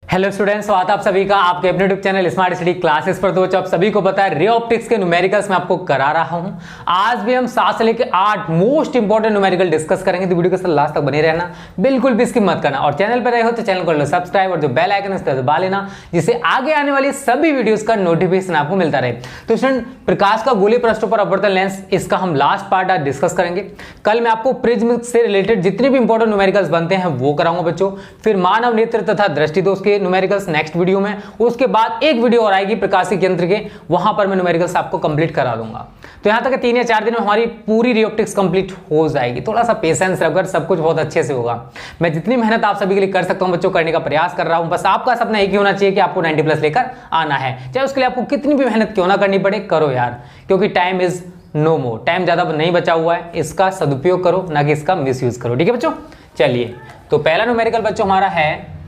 Hello students, स्वागत है आप सभी का आपके अपने YouTube channel smart study classes पर। तो आप सभी को पता है रे ऑप्टिक्स के न्यूमेरिकल्स में आपको करा रहा हूं। आज भी हम 7 से लेकर 8 मोस्ट इंपॉर्टेंट न्यूमेरिकल डिस्कस करेंगे, तो वीडियो के साथ लास्ट तक बने रहना, बिल्कुल भी स्किप मत करना। और चैनल पर रहे हो तो चैनल को लो सब्सक्राइब और जो बेल आइकन है उस पर दबा लेना, जिससे आगे आने वाली सभी वीडियोस का नोटिफिकेशन आपको मिलता रहे। तो स्टूडेंट, प्रकाश का गोलीय पृष्ठों पर अपवर्तन लेंस, इसका हम लास्ट पार्ट आज डिस्कस करेंगे। कल मैं आपको प्रिज्म से रिलेटेड जितने भी इंपॉर्टेंट न्यूमेरिकल्स बनते हैं वो कराऊंगा बच्चों। फिर मानव नेत्र तथा दृष्टि दोष के न्यूमेरिकल्स नेक्स्ट वीडियो में, उसके बाद एक वीडियो और आएगी प्रकाशिक यंत्र के, वहां पर मैं न्यूमेरिकल्स आपको कंप्लीट करा दूंगा। तो यहां तक 3 या 4 दिन में हमारी पूरी रे ऑप्टिक्स कंप्लीट हो जाएगी। थोड़ा सा पेशेंस रखकर सब कुछ बहुत अच्छे से होगा। मैं जितनी मेहनत आप सभी के लिए कर सकता हूं बच्चों, करने का प्रयास कर रहा हूं। बस आपका सपना एक ही होना चाहिए कि आपको 90+ लेकर आना है। चाहे उसके लिए आपको कितनी भी मेहनत क्यों ना करनी पड़े, करो यार, क्योंकि time is no more. Time ज्यादा नहीं बचा हुआ है, इसका सदुपयोग करो, ना कि इसका मिसयूज करो। ठीक है बच्चों, चलिए तो पहला न्यूमेरिकल बच्चों हमारा है,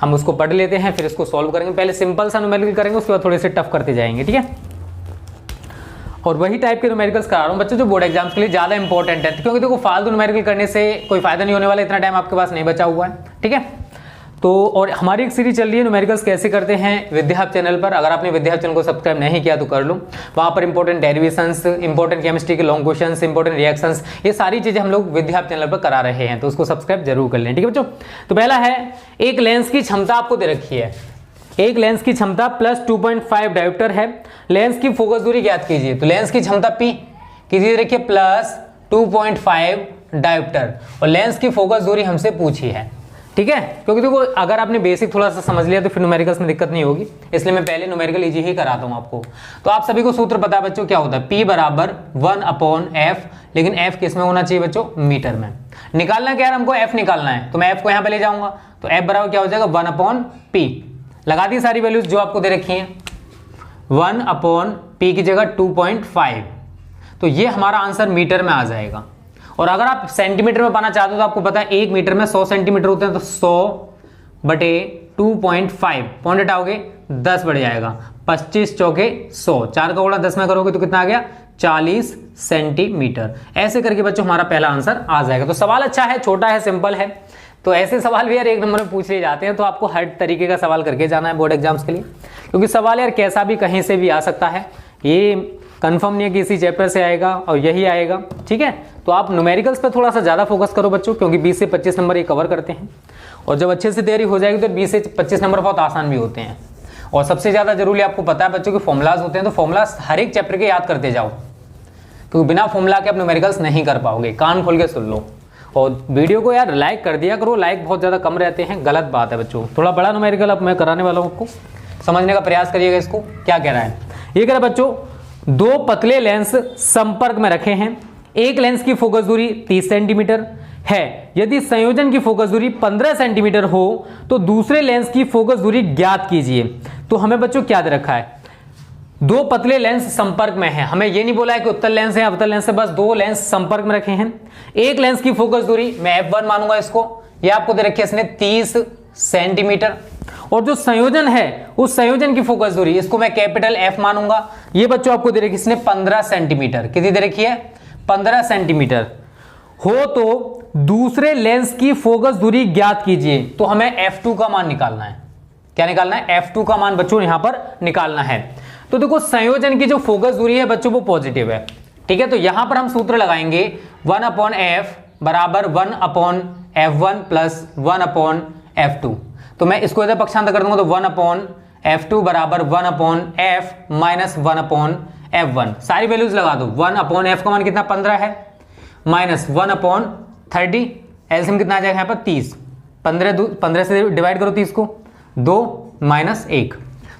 हम उसको पढ़ लेते हैं, फिर इसको सॉल्व करेंगे। पहले सिंपल सा न्यूमेरिकल करेंगे, उसके बाद थोड़े से टफ करते जाएंगे। ठीक है, और वही टाइप के न्यूमेरिकल्स करा रहा हूं बच्चों जो बोर्ड एग्जाम्स के लिए ज्यादा इंपॉर्टेंट है, क्योंकि देखो फालतू न्यूमेरिकल करने से कोई फायदा नहीं होने वाला, इतना टाइम आपके पास नहीं बचा हुआ है। ठीक है, तो और हमारी एक सीरीज चल रही है न्यूमेरिकल्स कैसे करते हैं विद्या हब चैनल पर। अगर आपने विद्या हब चैनल को सब्सक्राइब नहीं किया तो कर लो। वहां पर इंपॉर्टेंट डेरिवेशंस, इंपॉर्टेंट केमिस्ट्री के लॉन्ग क्वेश्चंस, इंपॉर्टेंट रिएक्शंस, ये सारी चीजें हम लोग विद्या हब चैनल पर करा रहे हैं, तो उसको सब्सक्राइब जरूर कर लें। ठीक है बच्चों, तो पहला है, एक लेंस की क्षमता आपको दे रखी है। एक लेंस की क्षमता प्लस 2.5 डायोप्टर है। लेंस की फोकस दूरी ज्ञात कीजिए। तो लेंस की क्षमता P कीजिए, देखिए प्लस 2.5 डायोप्टर, और लेंस की फोकस दूरी हमसे पूछी है। ठीक है, क्योंकि देखो अगर आपने बेसिक थोड़ा सा समझ लिया तो फिर न्यूमेरिकल्स में दिक्कत नहीं होगी, इसलिए मैं पहले न्यूमेरिकल इजी ही कराता हूं आपको। तो आप सभी को सूत्र पता है बच्चों क्या होता है, P बराबर 1/f, लेकिन f किस में होना चाहिए बच्चों, मीटर में। निकालना क्या है हमको, f निकालना है, तो मैं f को यहां पे ले जाऊंगा, तो f बराबर क्या हो जाएगा 1/p। लगा दी सारी वैल्यूज जो आपको दे रखी है, 1/p की जगह 2.5, तो ये हमारा आंसर मीटर में आ जाएगा। और अगर आप सेंटीमीटर में पाना चाहते हो तो आपको पता है 1 मीटर में 100 सेंटीमीटर होते हैं, तो 100/2.5 पॉइंट हटाओगे 10 बढ़ जाएगा, 25 चौके 100, 4 का गुणा 10 में करोगे तो कितना आ गया 40 सेंटीमीटर। ऐसे करके बच्चों हमारा पहला आंसर आ जाएगा। तो सवाल अच्छा है, छोटा है, सिंपल है। तो ऐसे सवाल भी यार 1 नंबर में पूछ लिए जाते हैं, तो आपको हर तरीके का सवाल करके जाना है बोर्ड एग्जाम्स के लिए, क्योंकि सवाल यार कैसा भी कहीं से भी आ सकता है। ये कंफर्म नहीं है कि इसी चैप्टर से आएगा और यही आएगा। ठीक है, तो आप न्यूमेरिकल्स पर थोड़ा सा ज्यादा फोकस करो बच्चों, क्योंकि 20 से 25 नंबर ये कवर करते हैं, और जब अच्छे से तैयारी हो जाएगी तो 20 से 25 नंबर बहुत आसान भी होते हैं। और सबसे ज्यादा जरूरी आपको पता है बच्चों के फॉर्मुलाज होते हैं, तो फॉर्मुलाज हर एक चैप्टर के याद करते जाओ, क्योंकि बिना फॉर्मुला के आप न्यूमेरिकल्स नहीं कर पाओगे। कान खोल के सुन लो, और वीडियो को यार लाइक कर दिया करो, लाइक बहुत ज्यादा कम रहते हैं, गलत बात है बच्चों। थोड़ा बड़ा न्यूमेरिकल अब मैं कराने वाला हूं, आपको समझने का प्रयास करिएगा। इसको क्या कह रहा है, ये कह रहा है बच्चों, 2 पतले लेंस संपर्क में रखे हैं। एक लेंस की फोकस दूरी 30 सेंटीमीटर है। यदि संयोजन की फोकस दूरी 15 सेंटीमीटर हो तो दूसरे लेंस की फोकस दूरी ज्ञात कीजिए। तो हमें बच्चों क्या दे रखा है, 2 पतले लेंस संपर्क में है। हमें यह नहीं बोला है कि उत्तल लेंस है अवतल लेंस है, बस 2 लेंस संपर्क में रखे हैं। एक लेंस की फोकस दूरी मैं f1 मानूंगा, इसको ये आपको दे रखी है इसने 30 सेंटीमीटर, और जो संयोजन है उस संयोजन की फोकस दूरी, इसको मैं कैपिटल F मानूंगा, ये बच्चों आपको दे रखी इसने 15 सेंटीमीटर। कितनी दे रखी है, 15 सेंटीमीटर हो तो दूसरे लेंस की फोकस दूरी ज्ञात कीजिए। तो हमें f2 का मान निकालना है। क्या निकालना है, f2 का मान बच्चों यहां पर निकालना है। तो देखो संयोजन की जो फोकस दूरी है बच्चों वो पॉजिटिव है। ठीक है, तो यहां पर हम सूत्र लगाएंगे 1/f बराबर 1/f1 प्लस 1/f2। तो मैं इसको इधर पक्षांतर कर दूंगा, तो 1/f2 बराबर 1/f माइनस 1/f1। सारी वैल्यूज लगा दो। 1/f का मान कितना 15 है, माइनस 1/30, एलसीएम कितना आ जाएगा यहाँ पर 30, 15 से डिवाइड करो 30 को, 2 माइनस 1,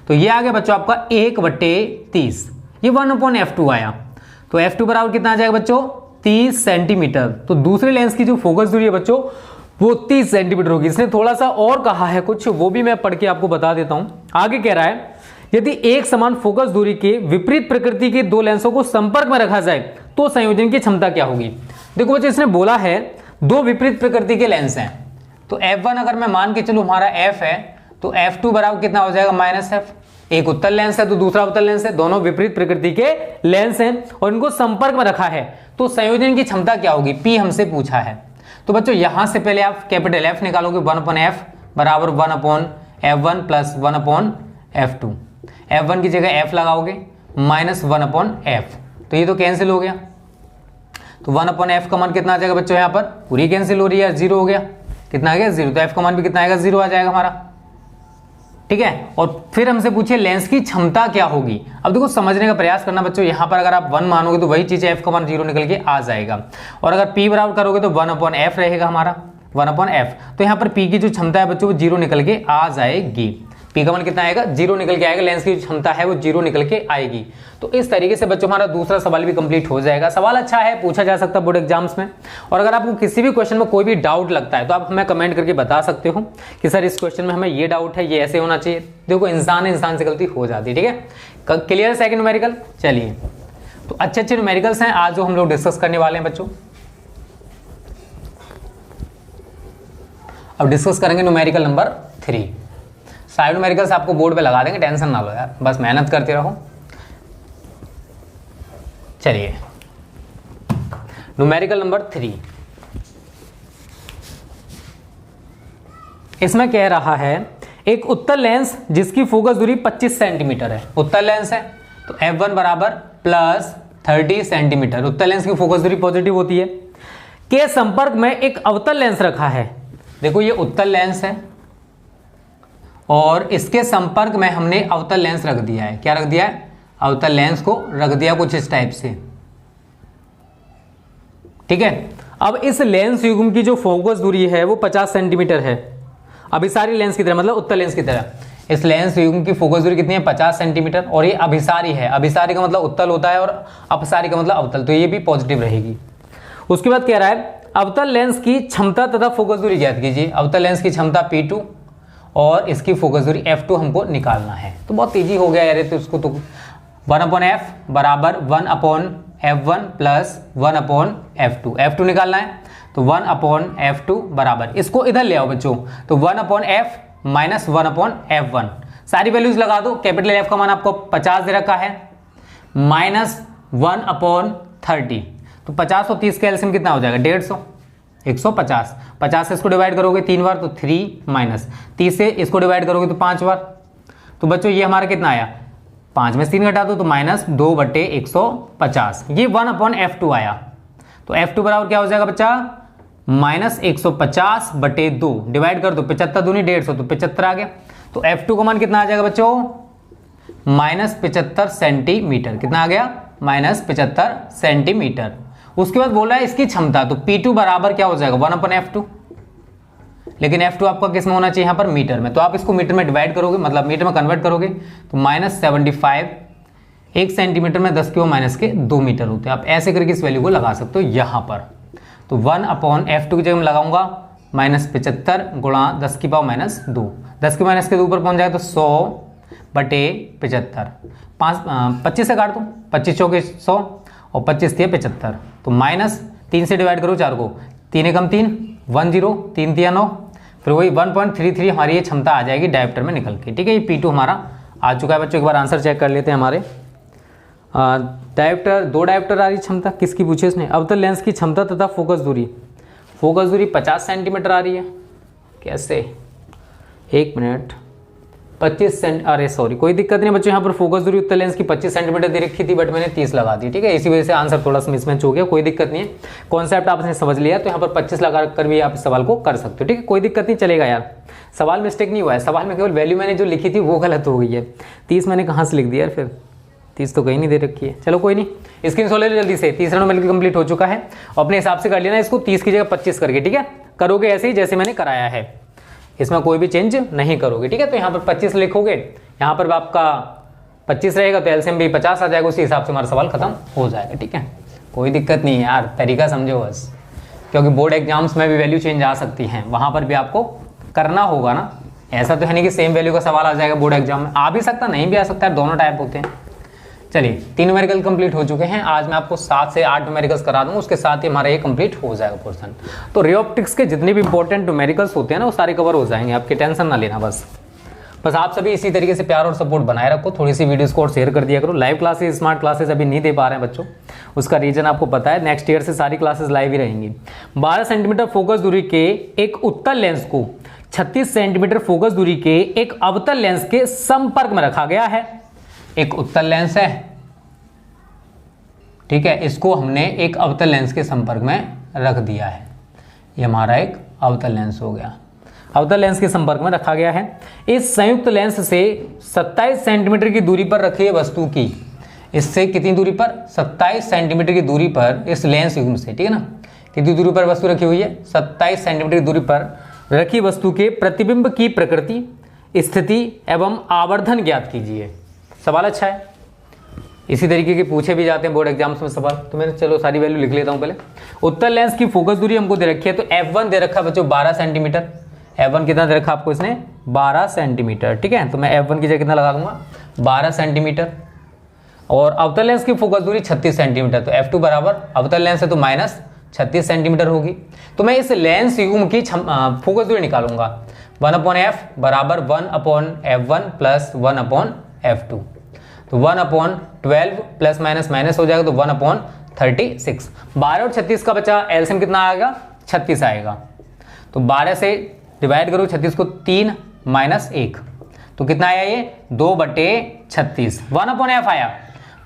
तो ये आ गया बच्चों आपका 1/30। ये 1/f2 आया, तो f2 बराबर कितना आ जाएगा बच्चों 30 सेंटीमीटर। तो दूसरे लेंस की जो फोकस दूरी है बच्चों वो 30 सेंटीमीटर होगी। इसने थोड़ा सा और कहा है कुछ, वो भी मैं पढ़ के आपको बता देता हूं। आगे कह रहा है, यदि एक समान फोकस दूरी के विपरीत प्रकृति के 2 लेंसों को संपर्क में रखा जाए तो संयोजन की क्षमता क्या होगी। देखो बच्चों, इसने बोला है 2 विपरीत प्रकृति के लेंस हैं, तो f1 अगर मैं मान के चलूं हमारा f है, तो f2 बराबर कितना हो जाएगा -f। एक उत्तल लेंस है तो दूसरा उत्तल लेंस है, दोनों विपरीत प्रकृति के लेंस हैं और इनको संपर्क में रखा है, तो संयोजन की क्षमता क्या होगी, P हमसे पूछा है। तो बच्चों यहां से पहले आप कैपिटल F निकालोगे, 1/f बराबर 1/f F1 plus 1/F2। F1 की जगह F लगाओगे माइनस 1/F, तो ये तो कैंसिल हो गया। तो 1/F का मान कितना आ जाएगा बच्चों, यहाँ पर पूरी कैंसिल हो रही है, 0 हो गया। कितना आ गया 0, तो F का मान भी कितना आएगा 0 आ जाएगा हमारा, ठीक है। और फिर हमसे पूछे लेंस की क्षमता क्या होगी। अब देखो समझने का प्रयास करना बच्चों, यहाँ पर अगर आप 1 मानोगे तो वही चीज है, F का मान 0 निकल के आ जाएगा। और अगर P बराबर करोगे तो 1/F रहेगा हमारा, 1/F। तो यहाँ पर P की जो क्षमता है बच्चों वो 0 निकल के आ जाएगी। P का मान कितना आएगा 0 निकल के आएगा, लेंस की जो क्षमता है वो 0 निकल के आएगी। तो इस तरीके से बच्चों हमारा दूसरा सवाल भी कंप्लीट हो जाएगा। सवाल अच्छा है, पूछा जा सकता है बोर्ड एग्जाम्स में। और अगर आपको किसी भी क्वेश्चन में कोई भी डाउट लगता है तो आप हमें कमेंट करके बता सकते हो कि सर इस क्वेश्चन में हमें ये डाउट है, ये ऐसे होना चाहिए। देखो इंसान से गलती हो जाती है, ठीक है। क्लियर है सेकंड न्यूमेरिकल। चलिए, तो अच्छे न्यूमेरिकल्स हैं आज जो हम लोग डिस्कस करने वाले हैं बच्चों। अब डिस्कस करेंगे न्यूमेरिकल नंबर 3। साइड न्यूमेरिकल्स आपको बोर्ड पे लगा देंगे, टेंशन ना लो यार, बस मेहनत करते रहो। चलिए, न्यूमेरिकल नंबर 3, इसमें कह रहा है एक उत्तल लेंस जिसकी फोकस दूरी 25 सेंटीमीटर है। उत्तल लेंस है तो F1 बराबर प्लस 30 सेंटीमीटर। उत्तल लेंस की फोकस दूरी पॉजिटिव होती है। के संपर्क में एक अवतल लेंस रखा है। देखो ये उत्तल लेंस है और इसके संपर्क में हमने अवतल लेंस रख दिया है। क्या रख दिया है? अवतल लेंस को रख दिया कुछ इस टाइप से, ठीक है। अब इस लेंस युग्म की जो फोकस दूरी है वो 50 सेंटीमीटर है। अभिसारी लेंस की तरह, मतलब उत्तल लेंस की तरह इस लेंस युग्म की फोकस दूरी कितनी है 50 सेंटीमीटर। और ये अभिसारी है, अभिसारी का मतलब उत्तल होता है और अपसारी का मतलब अवतल, तो ये भी पॉजिटिव रहेगी। उसके बाद कह रहा है अवतल लेंस की क्षमता तथा फोकस दूरी ज्ञात कीजिए। अवतल लेंस की क्षमता P2 और इसकी फोकस दूरी F2 हमको निकालना है। तो बहुत ईजी हो गया यार, तो इसको तो 1/F बराबर 1/F1 प्लस 1/F2। F2 निकालना है तो 1/F2 बराबर, इसको इधर ले आओ बच्चों, तो 1/F माइनस 1/F1। सारी वैल्यूज लगा दो। कैपिटल F का मान आपको 50 दे रखा है, माइनस 1/30। तो 50 और 30 का एलसीएम कितना हो जाएगा 150, 150। 50 से इसको डिवाइड करोगे 3 बार तो 3, माइनस 30 से इसको डिवाइड करोगे तो 5 बार। तो बच्चों ये हमारा कितना आया, 5 में से 3 घटा दो तो माइनस 2/150। ये 1/F2 आया। तो F2 बराबर क्या हो जाएगा बच्चा, माइनस 150/2 डिवाइड कर दो, 75 दूनी 150 तो 75 आ गया। तो F2 का मान कितना आ जाएगा बच्चों, माइनस 75 सेंटीमीटर। कितना आ गया, माइनस 75 सेंटीमीटर। उसके बाद बोला है इसकी क्षमता, तो P2 बराबर क्या हो जाएगा 1/F2, लेकिन F2 आपका किस में होना चाहिए यहाँ पर मीटर में, तो आप इसको मीटर में डिवाइड करोगे, मतलब मीटर में कन्वर्ट करोगे तो माइनस 75, 1 सेंटीमीटर में 10 की माइनस के 2 मीटर होते हैं। आप ऐसे करके इस वैल्यू को लगा सकते हो यहाँ पर। तो 1/F2 की जगह में लगाऊंगा माइनस 75 गुणा 10 की पावर माइनस 2, 10 की माइनस के 2 ऊपर पहुंच जाए तो 100/75। 25 से काट दो, 25 चौके 100 और 25 दिए 75, तो माइनस 3 से डिवाइड करो 4 को, 3 एकम 3, 10, 3 दिया 9, फिर वही 1.33 हमारी ये क्षमता आ जाएगी डायोप्टर में निकल के, ठीक है। ये P2 हमारा आ चुका है बच्चों। एक बार आंसर चेक कर लेते हैं हमारे। डायोप्टर, 2 डायोप्टर आ रही क्षमता, किसकी पूछी इसने, अवतल लेंस की क्षमता तथा फोकस दूरी। फोकस दूरी 50 सेंटीमीटर आ रही है, कैसे, 1 मिनट, 25 सेंट, अरे सॉरी कोई दिक्कत नहीं बच्चों, यहाँ पर फोकस दूरी उत्तल लेंस की 25 सेंटीमीटर दे रखी थी बट मैंने 30 लगा दी, ठीक है। इसी वजह से आंसर थोड़ा सा मिसमैच हो गया, कोई दिक्कत नहीं है। कॉन्सेप्ट आपने समझ लिया तो यहाँ पर 25 लगा कर भी आप इस सवाल को कर सकते हो, ठीक है, कोई दिक्कत नहीं, चलेगा यार। सवाल मिस्टेक नहीं हुआ है, सवाल में केवल वैल्यू मैंने जो लिखी थी वो गलत हो गई है। 30 मैंने कहाँ से लिख दिया यार, फिर 30 तो कहीं नहीं दे रखी है। चलो कोई नहीं, स्क्रीनशॉट ले लो जल्दी से। तीसरा नंबर कंप्लीट हो चुका है, अपने हिसाब से कर लेना इसको 30 की जगह 25 करके, ठीक है। करोगे ऐसे ही जैसे मैंने कराया है, इसमें कोई भी चेंज नहीं करोगे, ठीक है। तो यहाँ पर 25 लिखोगे, यहाँ पर आपका 25 रहेगा तो एलसीएम भी 50 आ जाएगा, उसी हिसाब से हमारा सवाल खत्म हो जाएगा, ठीक है। कोई दिक्कत नहीं है यार, तरीका समझो बस, क्योंकि बोर्ड एग्जाम्स में भी वैल्यू चेंज आ सकती हैं, वहाँ पर भी आपको करना होगा ना। ऐसा तो है नहीं कि सेम वैल्यू का सवाल आ जाएगा बोर्ड एग्जाम में, आ भी सकता नहीं भी आ सकता है, दोनों टाइप होते हैं। चलिए 3 न्यूमेरिकल कंप्लीट हो चुके हैं। आज मैं आपको 7 से 8 न्यूमेरिकल्स करा दूंगा, उसके साथ ही हमारा ये कंप्लीट हो जाएगा पोर्शन। तो रे ऑप्टिक्स के जितने भी इंपॉर्टेंट न्यूमेरिकल्स होते हैं ना वो सारे कवर हो जाएंगे, आपकी टेंशन ना लेना। बस आप सभी इसी तरीके से प्यार और सपोर्ट बनाए रखो, थोड़ी सी वीडियोस को और शेयर कर दिया करो। लाइव क्लासेस, स्मार्ट क्लासेस अभी नहीं दे पा रहे हैं बच्चों, उसका रीजन आपको पता है, नेक्स्ट ईयर से सारी क्लासेस लाइव ही रहेंगी। 12 सेंटीमीटर फोकस दूरी के एक उत्तल लेंस को 36 सेंटीमीटर फोकस दूरी के एक अवतल लेंस के संपर्क में रखा गया है। एक उत्तल लेंस है, ठीक है, इसको हमने एक अवतल लेंस के संपर्क में रख दिया है। ये हमारा एक अवतल लेंस हो गया, अवतल लेंस के संपर्क में रखा गया है। इस संयुक्त लेंस से 27 सेंटीमीटर की दूरी पर रखी वस्तु की, इससे कितनी दूरी पर, 27 सेंटीमीटर की दूरी पर इस लेंस युग्म से, ठीक है ना, कितनी दूरी पर वस्तु रखी हुई है, 27 सेंटीमीटर की दूरी पर रखी वस्तु के प्रतिबिंब की प्रकृति, स्थिति एवं आवर्धन ज्ञात कीजिए। सवाल अच्छा है, इसी तरीके के पूछे भी जाते हैं बोर्ड एग्जाम्स में सवाल। तो मैंने चलो सारी वैल्यू लिख लेता हूं पहले। उत्तल लेंस की फोकस दूरी हमको दे रखी है, तो f1 दे रखा है बच्चों 12 सेंटीमीटर। f1 कितना दे रखा आपको इसने, 12 सेंटीमीटर, ठीक है। तो मैं f1 की जगह कितना लगा दूंगा, 12 सेंटीमीटर। और अवतल लेंस की फोकस दूरी 36 सेंटीमीटर, तो f2 बराबर अवतल लेंस है तो माइनस 36 सेंटीमीटर होगी। तो मैं इस लेंस युग्म की फोकस दूरी निकालूंगा, 1/f बराबर 1/f1 प्लस 1/f2। तो 1/12 प्लस माइनस माइनस हो जाएगा, तो 1/36। 12 और 36 का बचा एलसीएम कितना आएगा, 36 आएगा। तो 12 से डिवाइड करो 36 को, 3 माइनस 1, तो कितना आया ये, 2/36। 1/f आया,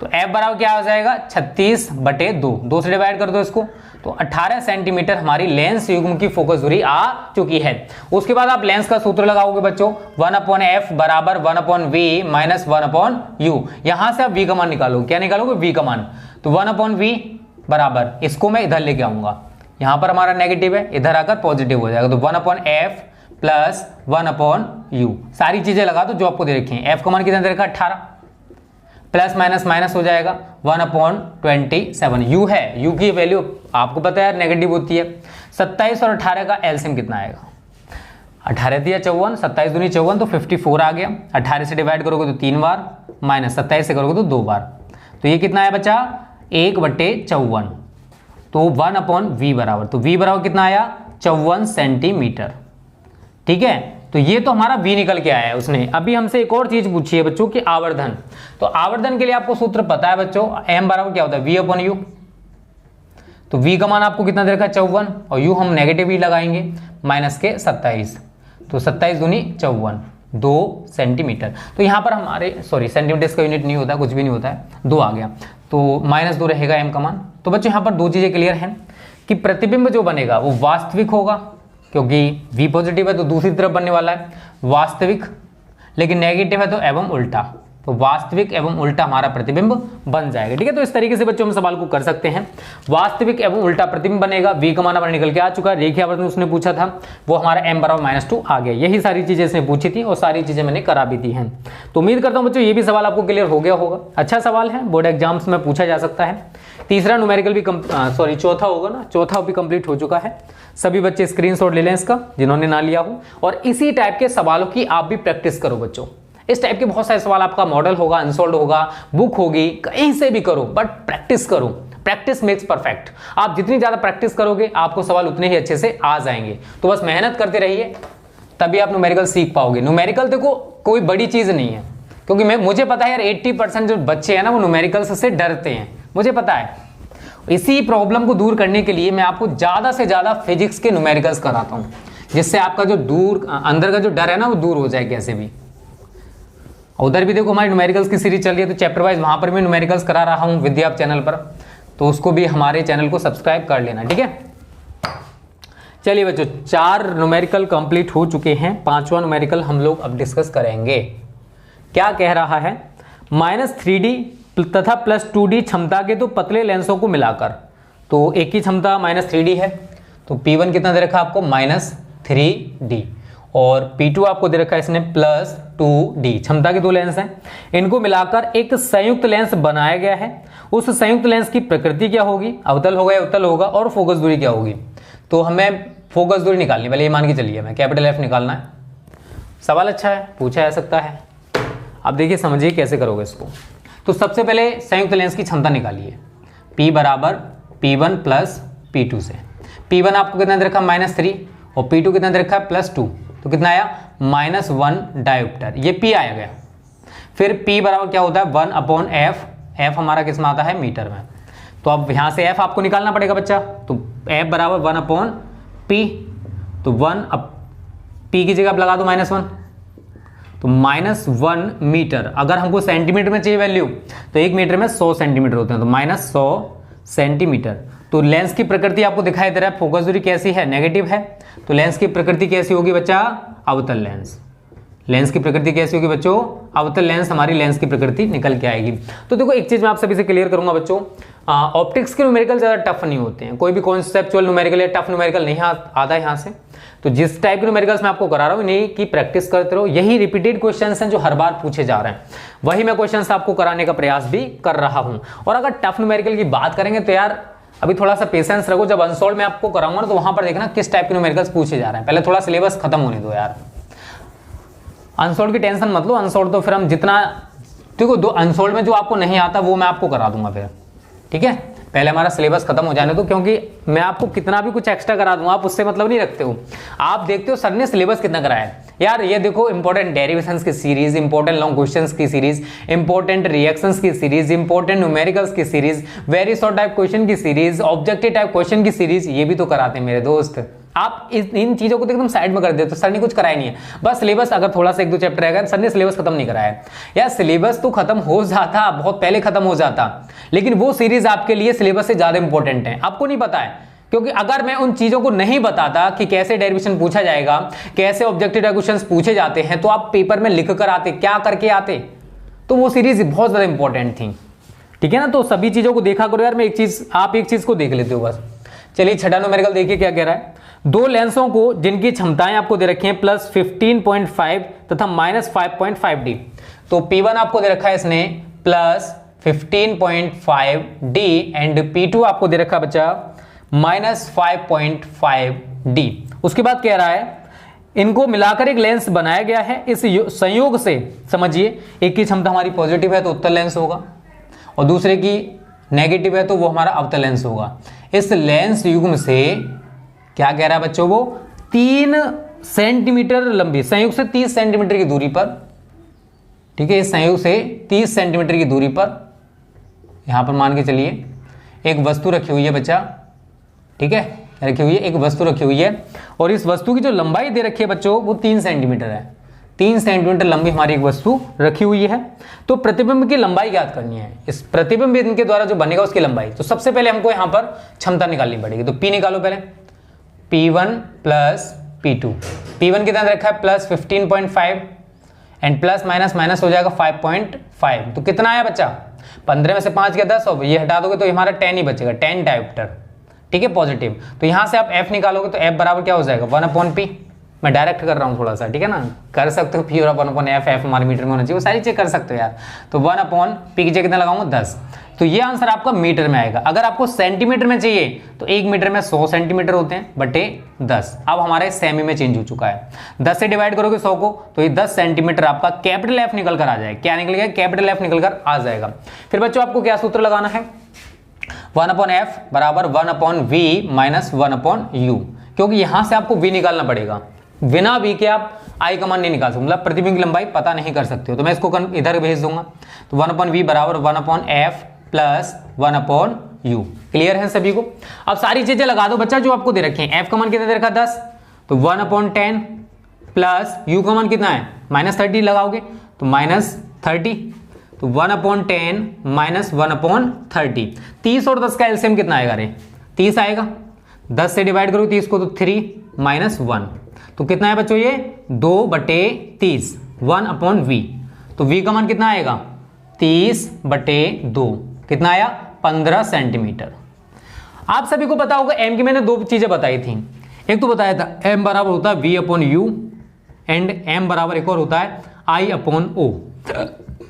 तो f बराबर क्या हो जाएगा, 36/2। 2 से डिवाइड कर दो इसको, तो 18 सेंटीमीटर हमारी लेंस युग्म की फोकस दूरी आ चुकी है। उसके बाद आप लेंस का सूत्र लगाओगे बच्चों, 1/f बराबर 1/v माइनस 1/u। यहां से आप v का मान निकालोगे, क्या निकालोगे, v का मान। तो 1/v बराबर, इसको मैं इधर लेके आऊंगा, यहां पर हमारा नेगेटिव है, इधर आकर पॉजिटिव हो जाएगा। तो 1/f प्लस 1/u, सारी चीजें लगा दो जो आपको दे रखी है। f का मान कितना दे रखा है, 18, प्लस माइनस माइनस हो जाएगा, 1/27। u है, u की वैल्यू आपको पता है नेगेटिव होती है। 27 और 18 का एलसीएम कितना आएगा, 18 दिया 54, 27 दूनी 54, तो 54 आ गया। 18 से डिवाइड करोगे तो 3 बार, माइनस 27 से करोगे तो 2 बार, तो ये कितना आया बच्चा, 1/54। तो 1/v बराबर, तो v बराबर कितना आया, 54 सेंटीमीटर, ठीक है। तो ये तो हमारा v निकल के आया है उसने। अभी हमसे एक और चीज पूछी है बच्चों की आवर्धन। तो आवर्धन के लिए आपको सूत्र पता है बच्चों, m बराबर क्या होता है, v/u। तो v का मान आपको कितना दे रखा है, 54, और u हम नेगेटिव ही लगाएंगे, माइनस के 27, तो 27 दूनी 54, 2 सेंटीमीटर। तो यहाँ पर हमारे सेंटीमीटर का यूनिट नहीं होता, कुछ भी नहीं होता है, 2 आ गया, तो -2 रहेगा m का मान। तो बच्चों यहाँ पर 2 चीजें क्लियर हैं कि प्रतिबिंब जो बनेगा वो वास्तविक होगा, क्योंकि v पॉजिटिव है तो दूसरी तरफ बनने वाला है वास्तविक, लेकिन नेगेटिव है तो एवं उल्टा, तो वास्तविक एवं उल्टा हमारा प्रतिबिंब बन जाएगा, ठीक है। तो इस तरीके से बच्चों हम सवाल को कर सकते हैं, वास्तविक एवं उल्टा प्रतिबिंब बनेगा। v का मान हमारा निकल के आ चुका है, रेखीय आवर्धन उसने पूछा था, वो हमारा m बराबर -2 आ गया। यही सारी चीजें इसने पूछी थी और सारी चीजें मैंने करा भी दी हैं। तो उम्मीद करता हूं बच्चों ये भी सवाल आपको क्लियर हो गया होगा। अच्छा सवाल है, बोर्ड एग्जाम्स में पूछा जा सकता है। तीसरा न्यूमेरिकल भी चौथा होगा ना, चौथा भी कंप्लीट हो चुका है। सभी बच्चे स्क्रीनशॉट ले लें इसका, जिन्होंने ना लिया हो, और इसी टाइप के सवालों की आप भी प्रैक्टिस करो बच्चों। इस टाइप के बहुत सारे सवाल आपका मॉडल होगा, अनसॉल्व्ड होगा, बुक होगी, कहीं से भी करो, बट प्रैक्टिस करो। Practice makes perfect. आप जितनी ज्यादा प्रैक्टिस करोगे आपको सवाल उतने ही अच्छे से आ जाएंगे। तो बस मेहनत करते रहिए, तभी आप न्यूमेरिकल सीख पाओगे। न्यूमेरिकल देखो कोई बड़ी चीज नहीं है, क्योंकि मुझे पता है यार 80% जो बच्चे हैं ना वो न्यूमेरिकल्स से डरते हैं, मुझे पता है। इसी प्रॉब्लम को दूर करने के लिए मैं आपको ज्यादा से ज्यादा फिजिक्स के न्यूमेरिकल्स कराता हूं, जिससे आपका जो अंदर का जो डर है ना वो दूर हो जाए कैसे भी। उधर भी देखो हमारी न्यूमेरिकल्स की सीरीज चल रही है, तो चैप्टर वाइज वहां पर भी न्यूमेरिकल्स करा रहा हूं विद्या चैनल पर, तो उसको भी हमारे चैनल को सब्सक्राइब कर लेना, ठीक है। चलिए बच्चों, 4 न्यूमेरिकल कंप्लीट हो चुके हैं, 5वां न्यूमेरिकल हम लोग अब डिस्कस करेंगे। क्या कह रहा है, -3D तथा +2D क्षमता के 2 पतले लेंसों को मिलाकर, तो एक ही क्षमता -3D है, तो P1 कितना दे रखा है आपको, -3D, और P2 आपको दे रखा है इसने +2D। क्षमता के 2 लेंस हैं, इनको मिलाकर एक संयुक्त लेंस बनाया गया है। उस संयुक्त लेंस की प्रकृति क्या होगी, अवतल होगा या उत्तल होगा, और फोकस दूरी क्या होगी। तो हमें फोकस दूरी निकालनी, पहले ये मान के चलिए हमें कैपिटल F निकालना है। सवाल अच्छा है, पूछा जा सकता है। अब देखिए समझिए कैसे करोगे इसको। तो सबसे पहले संयुक्त लेंस की क्षमता निकालिए, P बराबर P1 प्लस P2 से। P1 आपको कितना दे रखा है, -3, और P2 कितना दे रखा है, +2, तो कितना आया, -1 डायोप्टर, ये P आया गया। फिर P बराबर क्या होता है, 1/f, f हमारा किस में आता है, मीटर में। तो अब यहां से f आपको निकालना पड़ेगा बच्चा, तो f बराबर 1/p, तो पी की जगह आप लगा दो -1, तो -1 मीटर। अगर हमको सेंटीमीटर में चाहिए वैल्यू, तो 1 मीटर में 100 सेंटीमीटर होते हैं, तो -100 सेंटीमीटर। तो लेंस की प्रकृति आपको दिखाई दे रहा है, फोकस दूरी कैसी है, नेगेटिव है। तो लेंस की प्रकृति कैसी होगी बच्चा, अवतल लेंस। लेंस की प्रकृति कैसी होगी बच्चों, अवतल लेंस हमारी लेंस की प्रकृति निकल के आएगी। तो देखो एक चीज मैं आप सभी से क्लियर करूंगा बच्चों, ऑप्टिक्स के न्यूमेरिकल ज्यादा टफ नहीं होते हैं, कोई भी कॉन्सेप्चुअल न्यूमेरिकल या टफ न्यूमेरिकल नहीं आता है यहाँ से। तो जिस टाइप के न्यूमेरिकल्स मैं आपको करा रहा हूँ इन्हीं की प्रैक्टिस करते रहो, यही रिपीटेड क्वेश्चंस हैं जो हर बार पूछे जा रहे हैं, वही मैं क्वेश्चंस आपको कराने का प्रयास भी कर रहा हूँ। और अगर टफ न्यूमेरिकल की बात करेंगे तो यार अभी थोड़ा सा पेशेंस रखो, जब अनसोल्ड में आपको कराऊंगा तो वहां पर देखना किस टाइप के न्यूमेरिकल्स पूछे जा रहे हैं, पहले थोड़ा सिलेबस खत्म होने दो यार। अनसोल्ड की टेंशन मत लो, अनसोल्ड तो फिर हम जितना, देखो दो अनसोल्ड में जो आपको नहीं आता वो मैं आपको करा दूंगा फिर, ठीक है। पहले हमारा सिलेबस खत्म हो जाने दो, क्योंकि मैं आपको कितना भी कुछ एक्स्ट्रा करा दूंगा आप उससे मतलब नहीं रखते हो, आप देखते हो सर ने सिलेबस कितना कराया है। यार ये देखो इंपॉर्टेंट डेरिवेशंस की सीरीज, इंपॉर्टेंट लॉन्ग क्वेश्चंस की सीरीज, इंपॉर्टेंट रिएक्शंस की सीरीज, इंपॉर्टेंट न्यूमेरिकल्स की series, very short type question की सीरीज, ऑब्जेक्टिव टाइप क्वेश्चन की सीरीज, ये भी तो कराते हैं मेरे दोस्त। आप इन चीजों को तो एकदम साइड में कर देते हो, सर ने कुछ कराया नहीं है, बस सिलेबस अगर थोड़ा सा 1-2 चैप्टर रहेगा, सर ने सिलेबस खत्म नहीं कराया है। यार सिलेबस तो खत्म हो जाता, बहुत पहले खत्म हो जाता, लेकिन वो सीरीज आपके लिए सिलेबस से ज्यादा इंपॉर्टेंट है, आपको नहीं पता है। क्योंकि अगर मैं उन चीजों को नहीं बताता कि कैसे डेरिवेशन पूछा जाएगा, कैसे ऑब्जेक्टिव क्वेश्चंस पूछे जाते हैं, तो आप पेपर में लिख कर आते, क्या करके आते, तो वो सीरीज बहुत ज्यादा इंपॉर्टेंट थी, ठीक है ना। तो सभी चीजों को देखा करो यार, मैं एक चीज, आप एक चीज को देख लेते हो बस। चलिए छठा न्यूमेरिकल देखिए क्या कह रहा है। दो लेंसों को जिनकी क्षमताएं आपको दे रखी हैं +15.5 तथा -5.5D। तो P1 आपको दे रखा है इसने +15.5D एंड P2 आपको दे रखा बच्चा -5.5D। उसके बाद कह रहा है इनको मिलाकर एक लेंस बनाया गया है, इस संयोग से समझिए एक की क्षमता हमारी पॉजिटिव है तो उत्तल लेंस होगा, और दूसरे की नेगेटिव है तो वो हमारा अवतल लेंस होगा। इस लेंस युग्म से क्या कह रहा है बच्चों, वो 3 सेंटीमीटर लंबी, संयोग से 30 सेंटीमीटर की दूरी पर, ठीक है, इस संयोग से 30 सेंटीमीटर की दूरी पर यहां पर मान के चलिए एक वस्तु रखी हुई है बच्चा, ठीक है, रखी हुई है, एक वस्तु रखी हुई है, और इस वस्तु की जो लंबाई दे रखी है बच्चों वो 3 सेंटीमीटर है। 3 सेंटीमीटर लंबी हमारी एक वस्तु रखी हुई है। तो प्रतिबिंब की लंबाई ज्ञात करनी है, इस प्रतिबिंब इनके द्वारा जो बनेगा उसकी लंबाई। तो सबसे पहले हमको यहां पर क्षमता निकालनी पड़ेगी, तो P निकालो पहले, P1 प्लस P2। P1 कितना रखा है +15.5 एंड प्लस माइनस माइनस हो जाएगा 5.5, तो कितना आया बच्चा 15 में से 5 गया 10, और ये हटा दोगे तो हमारा 10 ही बचेगा, 10 डायोप्टर, ठीक है, पॉजिटिव। तो यहां से आप F निकालोगे तो F बराबर क्या हो जाएगा 1/P। मैं डायरेक्ट कर रहा हूँ थोड़ा सा, ठीक है ना, कर सकते हो P और 1/F, F हमारे मीटर में होना चाहिए, वो सारी चीज कर सकते हो यार। तो 1/P की जगह कितना लगाऊंगा 10, तो ये आंसर आपका मीटर में आएगा। अगर आपको सेंटीमीटर में चाहिए तो 1 मीटर में 100 सेंटीमीटर होते हैं बटे 10, अब हमारे सेमी में चेंज हो चुका है। 10 से डिवाइड करोगे 100 को तो ये 10 सेंटीमीटर आपका कैपिटल F निकल कर आ जाएगा। क्या निकल गया, कैपिटल F निकल कर आ जाएगा। फिर बच्चों आपको क्या सूत्र लगाना है, 1/F बराबर 1/V माइनस 1/U, क्योंकि यहां से आपको V निकालना पड़ेगा, बिना V के आप I का मान नहीं निकाल सकते, मतलब प्रतिबिंब की लंबाई पता नहीं कर सकते हो। तो मैं इसको इधर भेज दूंगा, तो 1/V बराबर 1/F प्लस 1/U। क्लियर है सभी को। अब सारी चीजें लगा दो बच्चा जो आपको दे रखे हैं। F का मान कितना दे रखा 10, तो 1/10 प्लस U का मान कितना है -30 लगाओगे तो -30, तो 1/10 माइनस 1/30, 30 और 10 का एलसीएम कितना आएगा रे 30 आएगा। 10 से डिवाइड करो 30 को तो 3 माइनस 1, तो कितना है बच्चों ये 2/30 1/V। तो V का मान कितना आएगा 30/2, कितना आया 15 सेंटीमीटर। आप सभी को पता होगा M की मैंने 2 चीजें बताई थी, एक तो बताया था M बराबर होता है V/U एंड M बराबर एक और होता है I/O।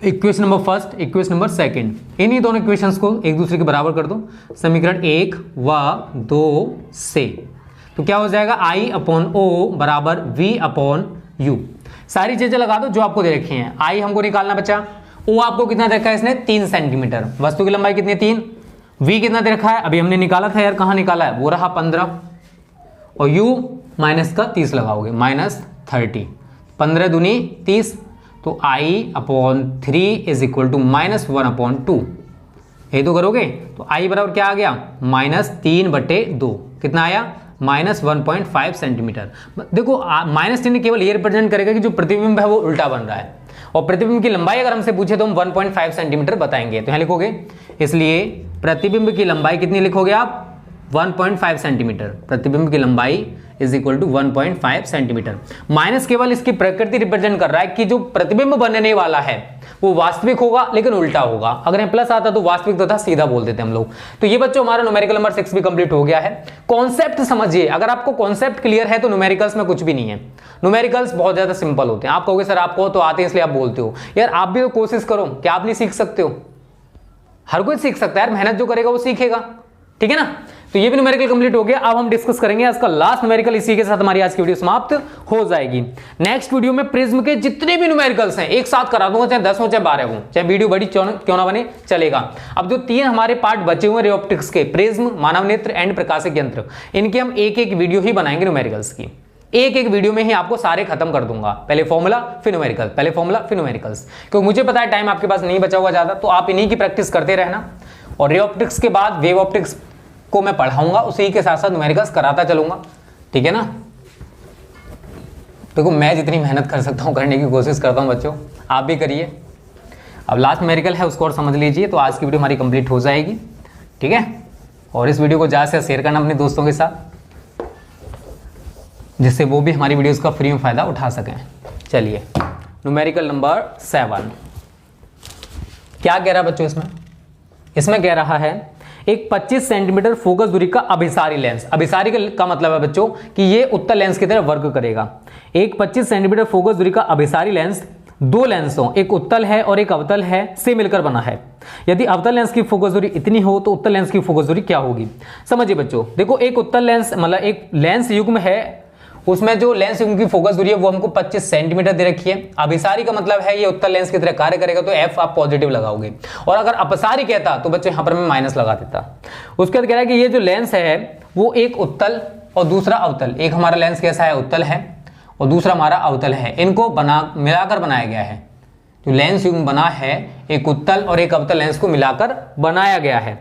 Equation number first, equation number second, इन्हीं दोनों इक्वेशंस को एक दूसरे के बराबर कर दो समीकरण 1 व 2 से, तो क्या हो जाएगा I/O बराबर V/U। सारी चीजें लगा दो जो आपको दे रखी हैं। I हमको निकालना बच्चा, O आपको कितना दे रखा है इसने 3 सेंटीमीटर, वस्तु की लंबाई कितनी 3, V कितना दे रखा है अभी हमने निकाला था यार, कहाँ निकाला है वो रहा 15, और U माइनस का 30 लगाओगे -30, 15 दूनी 30, तो I/3 इज इक्वल टू -1/2, यही तो करोगे। तो I बराबर क्या आ गया -3/2, कितना आया माइनस 1.5 सेंटीमीटर। देखो माइनस चिन्ह केवल ये रिप्रेजेंट करेगा कि जो प्रतिबिंब है वो उल्टा बन रहा है, और प्रतिबिंब की लंबाई अगर हमसे पूछे तो हम 1.5 सेंटीमीटर बताएंगे। तो यहाँ लिखोगे, इसलिए प्रतिबिंब की लंबाई कितनी लिखोगे आप, 1.5 सेंटीमीटर। प्रतिबिंब की लंबाई is equal to 1.5 centimetre. Minus केवल इसकी प्रकृति रिप्रेजेंट कर रहा है कि जो प्रतिबिंब बनने वाला है वो वास्तविक होगा लेकिन उल्टा होगा। अगर यहाँ प्लस आता तो वास्तविक तो था, सीधा बोल देते हम लोग। तो ये बच्चों हमारा न्यूमेरिकल नंबर 6 भी कंप्लीट हो गया है। कॉन्सेप्ट समझिए, अगर आपको कॉन्सेप्ट क्लियर है तो न्यूमेरिकल्स में कुछ भी नहीं है। न्यूमेरिकल्स बहुत ज्यादा सिंपल होते हैं। आप कहोगे सर आपको तो आते हैं इसलिए आप बोलते हो, यार आप भी तो कोशिश करो, क्या आप नहीं सीख सकते हो? हर कोई सीख सकता है यार, मेहनत जो करेगा वो सीखेगा, ठीक है ना। तो ये भी न्यूमेरिकल कंप्लीट हो गया। अब हम डिस्कस करेंगे आज का लास्ट न्यूमेरिकल, इसी के साथ हमारी आज की वीडियो समाप्त हो जाएगी। नेक्स्ट वीडियो में प्रिज्म के जितने भी न्यूमेरिकल्स हैं एक साथ करा दूंगा, चाहे 10 हो चाहे 12 हो, चाहे वीडियो बड़ी क्यों ना बने, चलेगा। अब जो 3 हमारे पार्ट बचे हुए रे ऑप्टिक्स के, प्रिज्म, मानव नेत्र एंड प्रकाशिक यंत्र, इनके हम एक एक वीडियो ही बनाएंगे न्यूमेरिकल्स की। एक एक वीडियो में ही आपको सारे खत्म कर दूंगा, पहले फॉर्मूला फिर न्यूमेरिकल, पहले फॉर्मूला फिर न्यूमेरिकल्स, क्योंकि मुझे पता है टाइम आपके पास नहीं बचा हुआ ज्यादा, तो आप इन्हीं की प्रैक्टिस करते रहना। और रे ऑप्टिक्स के बाद वेव ऑप्टिक्स को मैं पढ़ाऊंगा, उसी के साथ साथ न्यूमेरिकल्स कराता चलूंगा, ठीक है ना। देखो मैं जितनी मेहनत कर सकता हूं करने की कोशिश करता हूं बच्चों, आप भी करिए। अब लास्ट न्यूमेरिकल है उसको और समझ लीजिए, तो आज की वीडियो हमारी कंप्लीट हो जाएगी, ठीक है। और इस वीडियो को ज़्यादा से शेयर करना अपने दोस्तों के साथ, जिससे वो भी हमारी वीडियोस का फ्री में फायदा उठा सकें। चलिए न्यूमेरिकल नंबर 7 क्या कह रहा है बच्चों इसमें कह रहा है एक 25 सेंटीमीटर फोकस दूरी का अभिसारी लेंस। अभिसारी का मतलब है बच्चों कि ये उत्तल लेंस की तरह वर्क करेगा। एक 25 सेंटीमीटर फोकस दूरी का अभिसारी लेंस 2 लेंसों, एक उत्तल है और एक अवतल है, से मिलकर बना है। यदि अवतल लेंस की फोकस दूरी इतनी हो तो उत्तल लेंस की फोकस दूरी क्या होगी? समझिए बच्चों, देखो एक उत्तल लेंस मतलब एक लेंस युग्म है, उसमें जो लेंस युग्म की फोकस दूरी है वो हमको 25 सेंटीमीटर दे रखी है। अभिसारी का मतलब है ये उत्तल लेंस की तरह कार्य करेगा, तो एफ आप पॉजिटिव लगाओगे। और अगर अपसारी कहता तो बच्चों यहां पर मैं माइनस लगा देता। उसके बाद कह रहा है कि ये जो लेंस है वो एक उत्तल और दूसरा अवतल, एक हमारा लेंस कैसा है, उत्तल है, और दूसरा हमारा अवतल है, इनको मिलाकर बनाया गया है। जो लेंस युग्म बना है एक उत्तल और एक अवतल लेंस को मिलाकर बनाया गया है।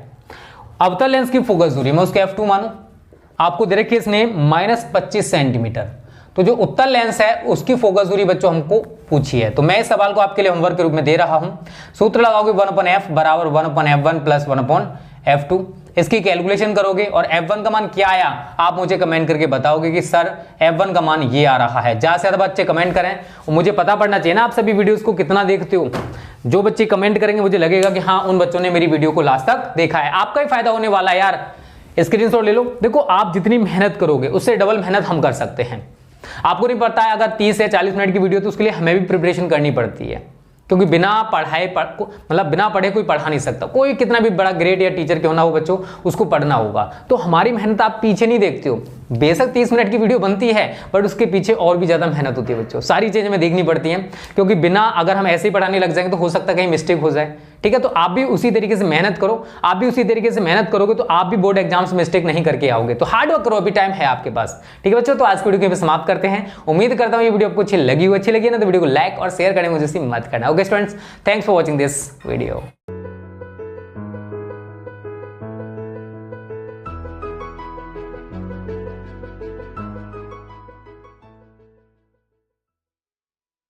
अवतल लेंस की फोकस दूरी मैं उसके F2 मानू, आपको दे रखी है इसने -25 सेंटीमीटर। तो जो उत्तल लेंस है उसकी फोकस दूरी बच्चों हमको पूछी है, तो मैं इस सवाल को आपके लिए होमवर्क के रूप में दे रहा हूं। सूत्र लगाओगे 1/f बराबर 1/f1 प्लस 1/f2। इसकी कैलकुलेशन करोगे और f1 का मान क्या आया आप मुझे कमेंट करके बताओगे कि सर f1 का मान ये आ रहा है। ज्यादा से ज्यादा बच्चे कमेंट करें, और मुझे पता पड़ना चाहिए ना आप सभी वीडियोस को कितना देखते हो। जो बच्चे कमेंट करेंगे मुझे लगेगा कि हाँ उन बच्चों ने मेरी वीडियो को लास्ट तक देखा है। आपका ही फायदा होने वाला है यार, स्क्रीनशॉट ले लो। देखो आप जितनी मेहनत करोगे उससे डबल मेहनत हम कर सकते हैं। आपको नहीं पता है अगर 30 या 40 मिनट की वीडियो तो उसके लिए हमें भी प्रिपरेशन करनी पड़ती है, क्योंकि बिना पढ़े कोई पढ़ा नहीं सकता। कोई कितना भी बड़ा ग्रेड या टीचर क्यों ना हो बच्चों, उसको पढ़ना होगा। तो हमारी मेहनत आप पीछे नहीं देखते हो। बेशक 30 मिनट की वीडियो बनती है बट उसके पीछे और भी ज्यादा मेहनत होती है बच्चों। सारी चीजें हमें देखनी पड़ती हैं, क्योंकि बिना अगर हम ऐसे ही पढ़ाने लग जाएंगे तो हो सकता है कहीं मिस्टेक हो जाए, ठीक है। तो आप भी उसी तरीके से मेहनत करो, आप भी उसी तरीके से मेहनत करोगे तो आप भी बोर्ड एग्जाम्स में मिस्टेक नहीं करके आओगे। तो हार्ड वर्क करो, अभी टाइम है आपके पास, ठीक है बच्चों। तो आज की वीडियो को समाप्त करते हैं। उम्मीद करता हूं ये वीडियो आपको अच्छी लगी ना तो वीडियो को लाइक और शेयर करने में मुझे मत करना। Okay students, thanks for watching this video.